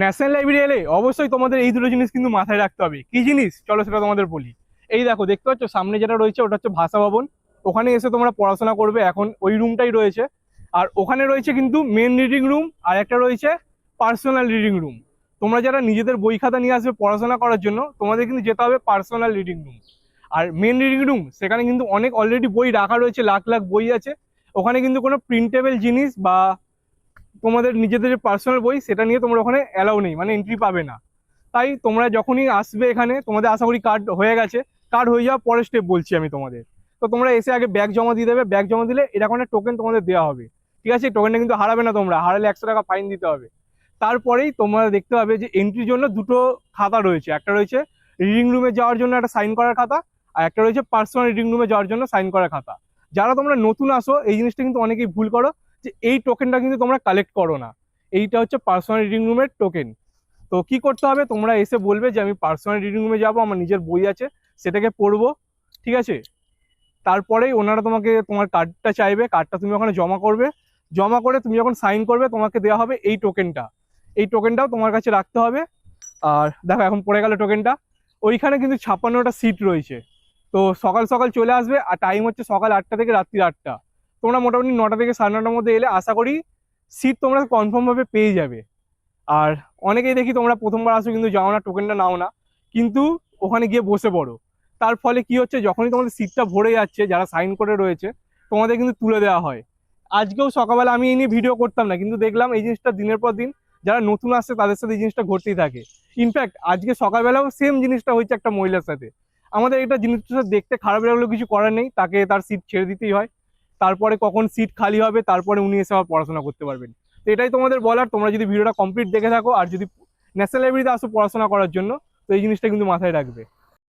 National library এলে অবশ্যই তোমাদের এই দুটো জিনিস কিন্তু মাথায় রাখতে হবে। কি জিনিস চলো সেটা তোমাদের বলি। এই দেখো, দেখতে পাচ্ছ সামনে যেটা রয়েছে ওটা হচ্ছে ভাষা ভবন। ওখানে এসে তোমরা পড়াশোনা করবে, এখন ওই রুমটাই রয়েছে। আর ওখানে রয়েছে কিন্তু মেন রিডিং রুম, আর একটা রয়েছে পার্সোনাল রিডিং রুম। তোমরা যারা নিজেদের বই খাতা নিয়ে আসবে পড়াশোনা করার জন্য, তোমাদের কিন্তু যেতে হবে পার্সোনাল রিডিং রুম। আর মেন রিডিং রুম, সেখানে কিন্তু অনেক অলরেডি বই রাখা রয়েছে, লাখ লাখ বই আছে। ওখানে কিন্তু কোনো প্রিন্টেবল জিনিস বা তোমাদের নিজেদের যে পার্সোনাল বই সেটা নিয়ে তোমরা ওখানে অ্যালাউ নেই, মানে এন্ট্রি পাবে না। তাই তোমরা যখনই আসবে এখানে, তোমাদের আশা করি কার্ড হয়ে গেছে। কার্ড হয়ে যাওয়ার পরের স্টেপ বলছি আমি তোমাদের। তো তোমরা এসে আগে ব্যাগ জমা দিয়ে দেবে, ব্যাগ জমা দিলে এরকম একটা টোকেন তোমাদের দেওয়া হবে। ঠিক আছে, টোকেনটা কিন্তু হারাবে না, তোমরা হারালে 100 টাকা ফাইন দিতে হবে। তারপরেই তোমরা দেখতে পাবে যে এন্ট্রির জন্য দুটো খাতা রয়েছে, একটা রয়েছে রিডিং রুমে যাওয়ার জন্য একটা সাইন করার খাতা, আর একটা রয়েছে পার্সোনাল রিডিং রুমে যাওয়ার জন্য সাইন করার খাতা। যারা তোমরা নতুন আসো এই জিনিসটা কিন্তু অনেকেই ভুল করো, যে এই টোকেনটা কিন্তু তোমরা কালেক্ট করো না। এইটা হচ্ছে পার্সোনাল রিডিং রুমের টোকেন। তো কি করতে হবে, তোমরা এসে বলবে যে আমি পার্সোনাল রিডিং রুমে যাবো, আমার নিজের বই আছে সেটাকে পড়বো। ঠিক আছে, তারপরেই ওনারা তোমাকে তোমার কার্ডটা চাইবে, কার্ডটা তুমি ওখানে জমা করবে। জমা করে তুমি যখন সাইন করবে তোমাকে দেওয়া হবে এই টোকেনটা। এই টোকেনটাও তোমার কাছে রাখতে হবে। আর দেখো এখন পড়ে গেল টোকেনটা। ওইখানে কিন্তু 56টা সিট রয়েছে। তো সকাল সকাল চলে আসবে, আর টাইম হচ্ছে সকাল 8টা থেকে রাত্রি 8টা। তোমরা মোটামুটি 9টা থেকে 9:30টার মধ্যে এলে আশা করি সিট তোমরা কনফার্ম ভাবে পেয়ে যাবে। আর অনেকেই দেখি তোমরা প্রথমবার আসো কিন্তু যাও না, টোকেনটা নাও না, কিন্তু ওখানে গিয়ে বসে পড়ো। তার ফলে কি হচ্ছে, যখনই তোমাদের সিটটা ভরে যাচ্ছে, যারা সাইন করে রয়েছে তোমাদের কিন্তু তুলে দেওয়া হয়। আজকেও সকালবেলা আমি এই নিয়ে ভিডিও করতাম না, কিন্তু দেখলাম এই জিনিসটা দিনের পর দিন যারা নতুন আসছে তাদের সাথে এই জিনিসটা ঘটতেই থাকে। ইনফ্যাক্ট আজকে সকালবেলাও সেম জিনিসটা হয়েছে একটা মহিলার সাথে। আমাদের এটা জিনিসটা দেখতে খারাপ লাগলেও কিছু করার নেই, তাকে তার সিট ছেড়ে দিতেই হয়। তারপরে কখন সিট খালি হবে তারপরে উনি এসে আবার পড়াশোনা করতে পারবেন। তো এটাই তোমাদের বলার, তোমরা যদি ভিডিওটা কমপ্লিট দেখে থাকো আর যদি ন্যাশনাল লাইব্রেরিতে আসো পড়াশোনা করার জন্য, তো এই জিনিসটা কিন্তু মাথায় রাখবে।